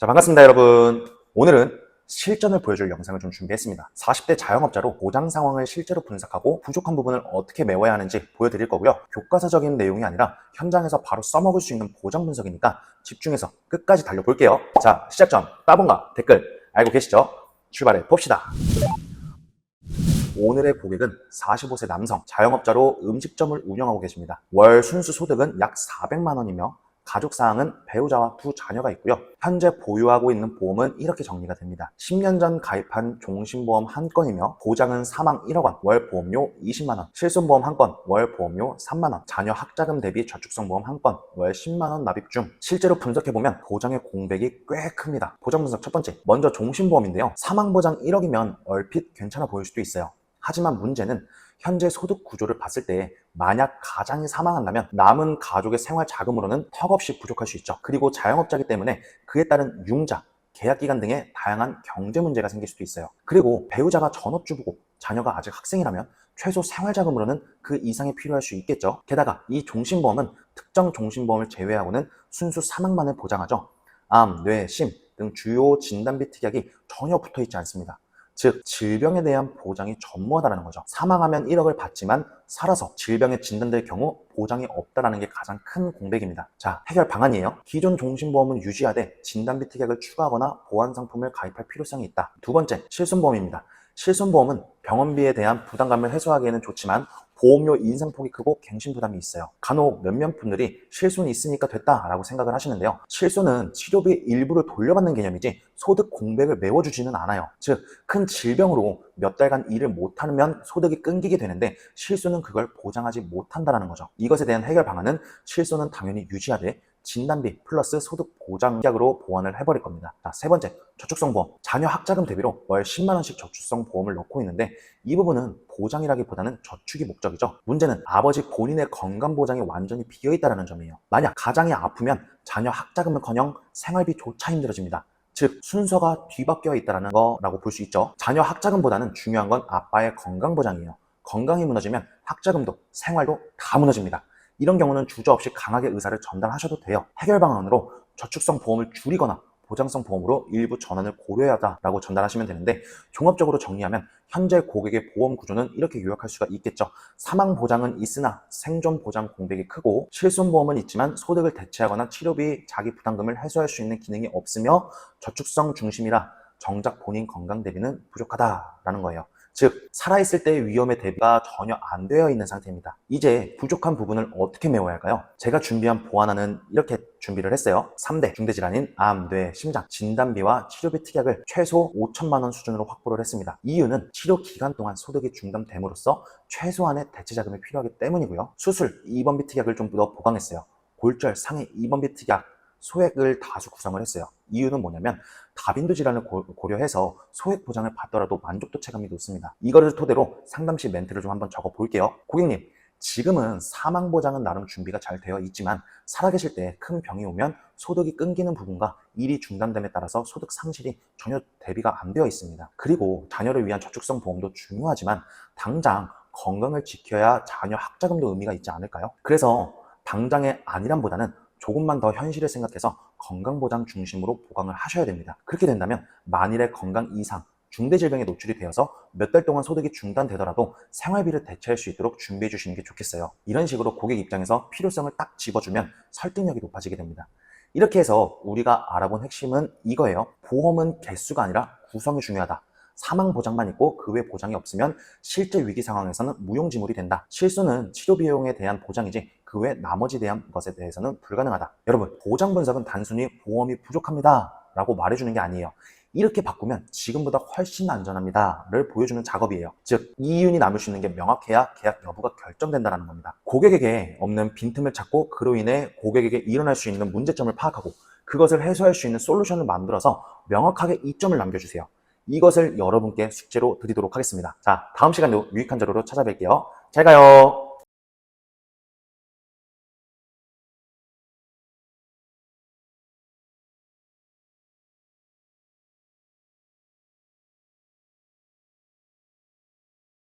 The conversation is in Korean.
자, 반갑습니다, 여러분. 오늘은 실전을 보여줄 영상을 좀 준비했습니다. 40대 자영업자로 보장 상황을 실제로 분석하고 부족한 부분을 어떻게 메워야 하는지 보여드릴 거고요. 교과서적인 내용이 아니라 현장에서 바로 써먹을 수 있는 보장 분석이니까 집중해서 끝까지 달려볼게요. 자, 시작 전 따봉과 댓글 알고 계시죠? 출발해 봅시다. 오늘의 고객은 45세 남성, 자영업자로 음식점을 운영하고 계십니다. 월 순수 소득은 약 400만 원이며 가족사항은 배우자와 두 자녀가 있고요. 현재 보유하고 있는 보험은 이렇게 정리가 됩니다. 10년 전 가입한 종신보험 한 건이며 보장은 사망 1억 원, 월 보험료 20만 원, 실손보험 한 건, 월 보험료 3만 원, 자녀 학자금 대비 저축성보험 한 건, 월 10만 원 납입 중. 실제로 분석해보면 보장의 공백이 꽤 큽니다. 보장 분석 첫 번째, 먼저 종신보험인데요. 사망보장 1억이면 얼핏 괜찮아 보일 수도 있어요. 하지만 문제는 현재 소득 구조를 봤을 때 만약 가장이 사망한다면 남은 가족의 생활 자금으로는 턱없이 부족할 수 있죠. 그리고 자영업자이기 때문에 그에 따른 융자, 계약기간 등의 다양한 경제 문제가 생길 수도 있어요. 그리고 배우자가 전업주부고 자녀가 아직 학생이라면 최소 생활 자금으로는 그 이상이 필요할 수 있겠죠. 게다가 이 종신보험은 특정 종신보험을 제외하고는 순수 사망만을 보장하죠. 암, 뇌, 심 등 주요 진단비 특약이 전혀 붙어 있지 않습니다. 즉 질병에 대한 보장이 전무하다는 거죠. 사망하면 1억을 받지만 살아서 질병에 진단될 경우 보장이 없다는 게 가장 큰 공백입니다. 자, 해결 방안이에요. 기존 종신보험은 유지하되 진단비 특약을 추가하거나 보완상품을 가입할 필요성이 있다. 두 번째, 실손보험입니다. 실손보험은 병원비에 대한 부담감을 해소하기에는 좋지만 보험료 인상폭이 크고 갱신 부담이 있어요. 간혹 몇몇 분들이 실손이 있으니까 됐다라고 생각을 하시는데요. 실손은 치료비 일부를 돌려받는 개념이지 소득 공백을 메워주지는 않아요. 즉, 큰 질병으로 몇 달간 일을 못하면 소득이 끊기게 되는데 실손은 그걸 보장하지 못한다는 거죠. 이것에 대한 해결 방안은 실손은 당연히 유지하되 진단비 플러스 소득 보장 계약으로 보완을 해버릴 겁니다. 자, 세 번째, 저축성 보험. 자녀 학자금 대비로 월 10만 원씩 저축성 보험을 넣고 있는데 이 부분은 보장이라기보다는 저축이 목적이죠. 문제는 아버지 본인의 건강 보장이 완전히 비어있다는 점이에요. 만약 가장이 아프면 자녀 학자금은커녕 생활비조차 힘들어집니다. 즉 순서가 뒤바뀌어 있다는 거라고 볼 수 있죠. 자녀 학자금보다는 중요한 건 아빠의 건강 보장이에요. 건강이 무너지면 학자금도 생활도 다 무너집니다. 이런 경우는 주저없이 강하게 의사를 전달하셔도 돼요. 해결 방안으로 저축성 보험을 줄이거나 보장성 보험으로 일부 전환을 고려해야 한다라고 전달하시면 되는데 종합적으로 정리하면 현재 고객의 보험 구조는 이렇게 요약할 수가 있겠죠. 사망 보장은 있으나 생존 보장 공백이 크고 실손보험은 있지만 소득을 대체하거나 치료비 자기 부담금을 해소할 수 있는 기능이 없으며 저축성 중심이라 정작 본인 건강 대비는 부족하다라는 거예요. 즉 살아있을 때의 위험의 대비가 전혀 안 되어 있는 상태입니다. 이제 부족한 부분을 어떻게 메워야 할까요? 제가 준비한 보완안은 이렇게 준비를 했어요. 3대 중대질환인 암, 뇌, 심장 진단비와 치료비 특약을 최소 5천만 원 수준으로 확보를 했습니다. 이유는 치료 기간 동안 소득이 중단됨으로써 최소한의 대체 자금이 필요하기 때문이고요. 수술, 입원비 특약을 좀 더 보강했어요. 골절, 상해, 입원비 특약 소액을 다수 구성을 했어요. 이유는 뭐냐면 다빈도 질환을 고려해서 소액 보장을 받더라도 만족도 체감이 높습니다. 이거를 토대로 상담 시 멘트를 좀 한번 적어 볼게요. 고객님, 지금은 사망 보장은 나름 준비가 잘 되어 있지만 살아계실 때 큰 병이 오면 소득이 끊기는 부분과 일이 중단됨에 따라서 소득 상실이 전혀 대비가 안 되어 있습니다. 그리고 자녀를 위한 저축성 보험도 중요하지만 당장 건강을 지켜야 자녀 학자금도 의미가 있지 않을까요? 그래서 당장의 안일함보다는 조금만 더 현실을 생각해서 건강보장 중심으로 보강을 하셔야 됩니다. 그렇게 된다면 만일의 건강 이상, 중대질병에 노출이 되어서 몇 달 동안 소득이 중단되더라도 생활비를 대체할 수 있도록 준비해 주시는 게 좋겠어요. 이런 식으로 고객 입장에서 필요성을 딱 집어주면 설득력이 높아지게 됩니다. 이렇게 해서 우리가 알아본 핵심은 이거예요. 보험은 개수가 아니라 구성이 중요하다. 사망 보장만 있고 그 외 보장이 없으면 실제 위기 상황에서는 무용지물이 된다. 실손은 치료 비용에 대한 보장이지 그 외 나머지 대한 것에 대해서는 불가능하다. 여러분, 보장 분석은 단순히 보험이 부족합니다 라고 말해주는 게 아니에요. 이렇게 바꾸면 지금보다 훨씬 안전합니다 를 보여주는 작업이에요. 즉 이윤이 남을 수 있는 게 명확해야 계약 여부가 결정된다는 겁니다. 고객에게 없는 빈틈을 찾고 그로 인해 고객에게 일어날 수 있는 문제점을 파악하고 그것을 해소할 수 있는 솔루션을 만들어서 명확하게 이점을 남겨주세요. 이것을 여러분께 숙제로 드리도록 하겠습니다. 자, 다음 시간에도 유익한 자료로 찾아뵐게요. 잘 가요.